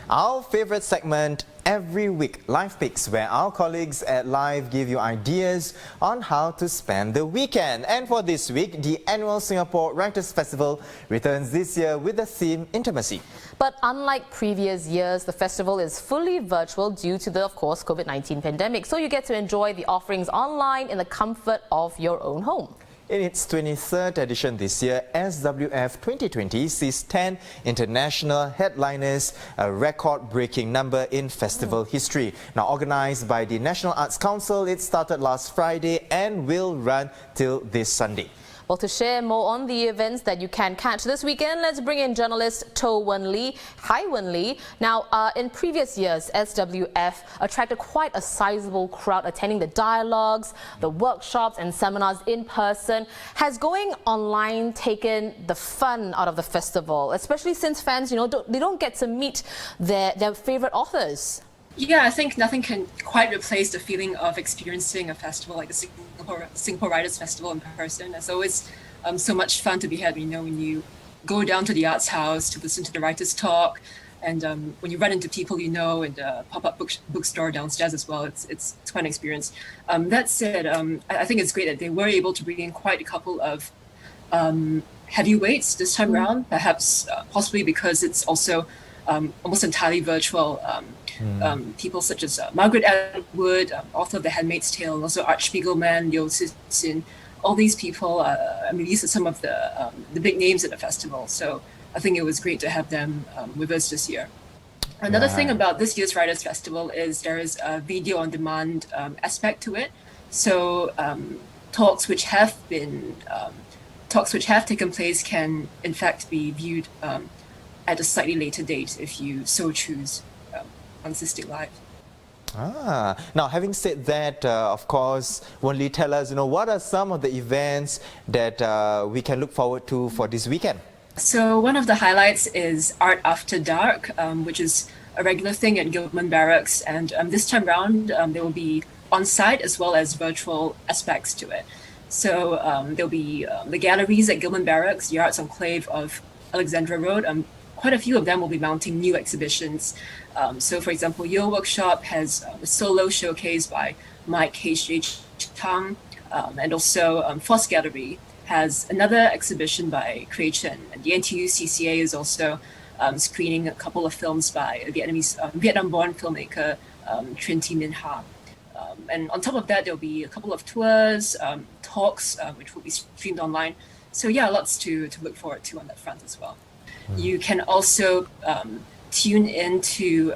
Our favorite segment every week, Live Picks, where our colleagues at Live give you ideas on how to spend the weekend. And for this week, the annual Singapore Writers' Festival returns this year with the theme Intimacy. But unlike previous years, the festival is fully virtual due to the, of course, COVID-19 pandemic. So you get to enjoy the offerings online in the comfort of your own home. In its 23rd edition this year, SWF 2020 sees 10 international headliners, a record-breaking number in festival history. Now organised by the National Arts Council, it started last Friday and will run till this Sunday. Well, to share more on the events that you can catch this weekend, let's bring in journalist To Wen Lee. Hi, Wen Lee. Now, in previous years, SWF attracted quite a sizable crowd attending the dialogues, the workshops and seminars in person. Has going online taken the fun out of the festival, especially since fans, they don't get to meet their favorite authors? Yeah, I think nothing can quite replace the feeling of experiencing a festival like the Singapore Writers' Festival in person. It's always so much fun to be had, when you go down to the Arts House to listen to the writers talk, and when you run into people in the pop-up bookstore downstairs as well. It's quite an experience. That said, I think it's great that they were able to bring in quite a couple of heavyweights this time around, perhaps possibly because it's also almost entirely virtual. People such as Margaret Atwood, author of The Handmaid's Tale, and also Art Spiegelman, Liu Cixin. All these people, these are some of the big names at the festival. So I think it was great to have them with us this year. Another thing about this year's Writers' Festival is there is a video on demand aspect to it. So talks which have taken place can in fact be viewed at a slightly later date if you so choose. On Cystic Live. Now, having said that, of course, Wen Lee, tell us, what are some of the events that we can look forward to for this weekend? So one of the highlights is Art After Dark, which is a regular thing at Gilman Barracks, and this time round there will be on-site as well as virtual aspects to it. So there'll be the galleries at Gilman Barracks, the Arts Enclave of Alexandra Road. Quite a few of them will be mounting new exhibitions. So, for example, Your Workshop has a solo showcase by Mike H.H. Tang, and also Foss Gallery has another exhibition by Cray Chen. And the NTU CCA is also screening a couple of films by Vietnam-born filmmaker Trinh Thi Minh Ha. And on top of that, there'll be a couple of tours, talks, which will be streamed online. So yeah, lots to look forward to on that front as well. You can also tune into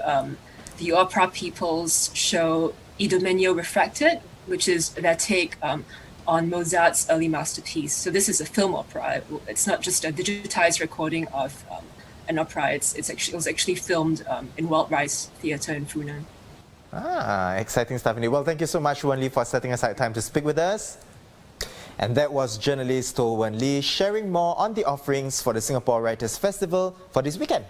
the Opera People's show Idomeneo Refracted, which is their take on Mozart's early masterpiece. So this is a film opera. It's not just a digitized recording of an opera. It was actually filmed in Wild Rice Theatre in Funan. Exciting stuff indeed. Well, thank you so much, Wen Lee, for setting aside time to speak with us. And that was journalist To Wen Lee sharing more on the offerings for the Singapore Writers' Festival for this weekend.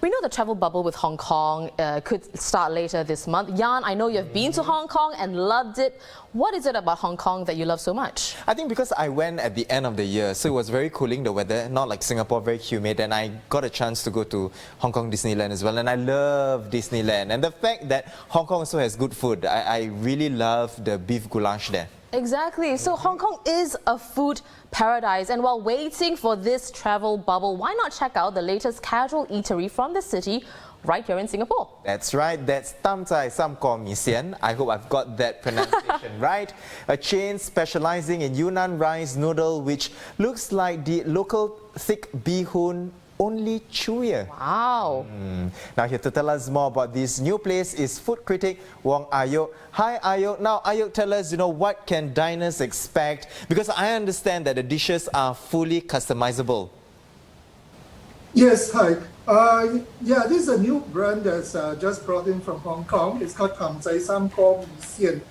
We know the travel bubble with Hong Kong could start later this month. Jan, I know you've been to Hong Kong and loved it. What is it about Hong Kong that you love so much? I think because I went at the end of the year, so it was very cooling, the weather, not like Singapore, very humid, and I got a chance to go to Hong Kong Disneyland as well, and I love Disneyland. And the fact that Hong Kong also has good food, I really love the beef goulash there. Exactly. So Hong Kong is a food paradise, and while waiting for this travel bubble, why not check out the latest casual eatery from the city right here in Singapore? That's right, that's TamJai SamGor Mixian. I hope I've got that pronunciation right. A chain specializing in Yunnan rice noodle, which looks like the local thick bee-hoon, only chewier. Wow. Now here to tell us more about this new place is food critic Wong Ayok. Hi Ayok. Now Ayok, tell us, what can diners expect? Because I understand that the dishes are fully customizable. Yes, hi. This is a new brand that's just brought in from Hong Kong. It's called TamJai SamGor Mixian,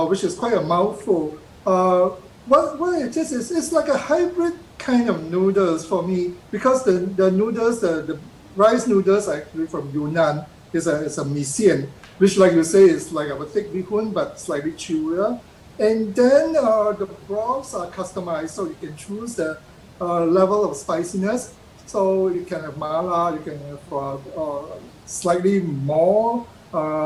which is quite a mouthful. What it is, it's like a hybrid kind of noodles for me, because the noodles, the rice noodles are actually from Yunnan. It's a Mixian, which, like you say, is like a thick bee-hoon but slightly chewier. And then the broths are customized, so you can choose the level of spiciness. So you can have mala, you can have slightly more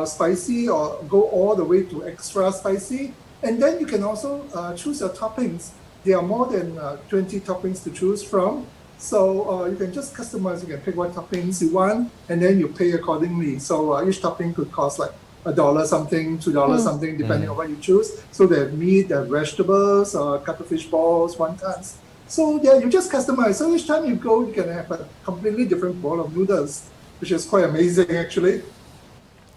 spicy, or go all the way to extra spicy. And then you can also choose your toppings. There are more than 20 toppings to choose from. So you can just customize, you can pick what toppings you want, and then you pay accordingly. So each topping could cost like $1 something, $2 something, depending on what you choose. So they have meat, they have vegetables, cuttlefish balls, wontons. So yeah, you just customize. So each time you go, you can have a completely different bowl of noodles, which is quite amazing actually.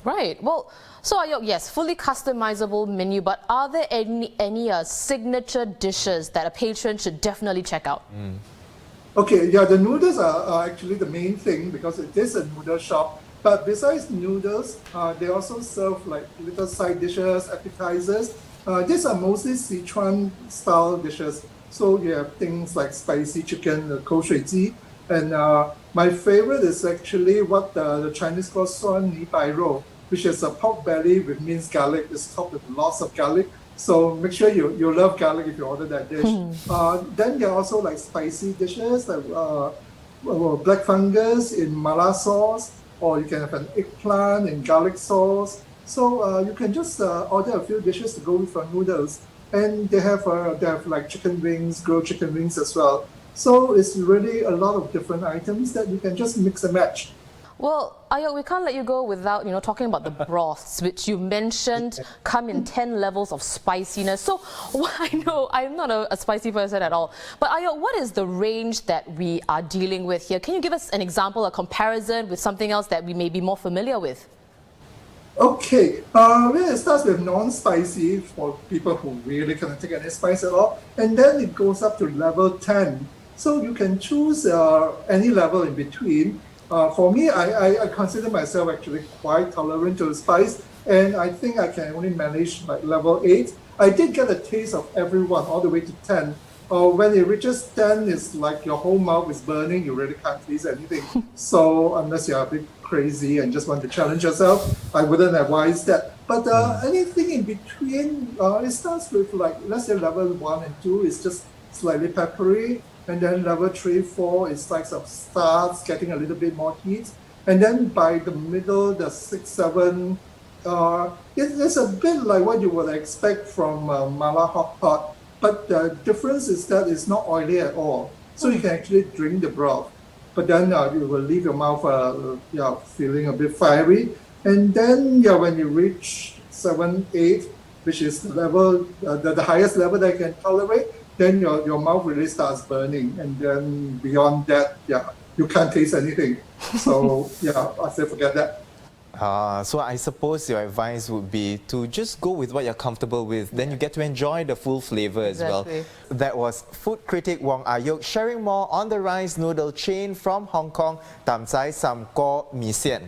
Right. Well, so Ayok, yes, fully customizable menu, but are there any signature dishes that a patron should definitely check out? Okay, yeah, the noodles are actually the main thing because it is a noodle shop. But besides noodles, they also serve like little side dishes, appetizers. These are mostly Sichuan style dishes. So you have things like spicy chicken, the kou shui ji. And my favorite is actually what the Chinese call suan ni bai rou, which is a pork belly with minced garlic. It's topped with lots of garlic. So make sure you love garlic if you order that dish. Then there are also like spicy dishes like black fungus in mala sauce, or you can have an eggplant in garlic sauce. So you can just order a few dishes to go with your noodles. And they have like chicken wings, grilled chicken wings as well. So it's really a lot of different items that you can just mix and match. Well, Ayok, we can't let you go without, talking about the broths, which you mentioned come in 10 levels of spiciness. So I know I'm not a spicy person at all, but Ayok, what is the range that we are dealing with here? Can you give us an example, a comparison with something else that we may be more familiar with? Okay, well, it starts with non-spicy for people who really cannot take any spice at all, and then it goes up to level 10. So you can choose any level in between. For me, I consider myself actually quite tolerant to spice, and I think I can only manage like level 8. I did get a taste of everyone all the way to 10. When it reaches 10, it's like your whole mouth is burning, you really can't taste anything. So unless you're a bit crazy and just want to challenge yourself, I wouldn't advise that. But anything in between, it starts with like, let's say level 1 and 2 is just slightly peppery. And then level 3, 4 is like starts getting a little bit more heat. And then by the middle, the 6, 7, it's a bit like what you would expect from mala hot pot. But the difference is that it's not oily at all. So you can actually drink the broth. But then you will leave your mouth feeling a bit fiery. And then when you reach 7, 8, which is the level, the highest level that you can tolerate, then your mouth really starts burning. And then beyond that, you can't taste anything. So I say forget that. So I suppose your advice would be to just go with what you're comfortable with. Then you get to enjoy the full flavor as well. That was food critic Wong Ayok sharing more on the rice noodle chain from Hong Kong, TamJai SamGor Mixian.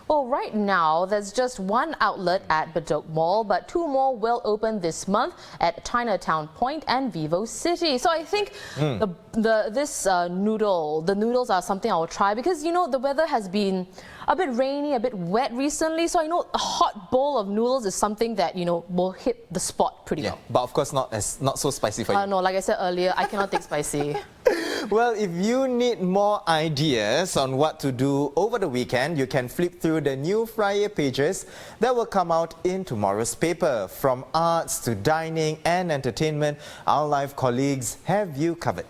Well, right now, there's just one outlet at Bedok Mall, but 2 more will open this month at Chinatown Point and Vivo City. So I think the noodles are something I will try because, the weather has been a bit rainy, a bit wet recently. So I know a hot bowl of noodles is something that, will hit the spot pretty well. But of course not so spicy for you. No, like I said earlier, I cannot take spicy. Well, if you need more ideas on what to do over the weekend, you can flip through the new Friday pages that will come out in tomorrow's paper. From arts to dining and entertainment, our live colleagues have you covered.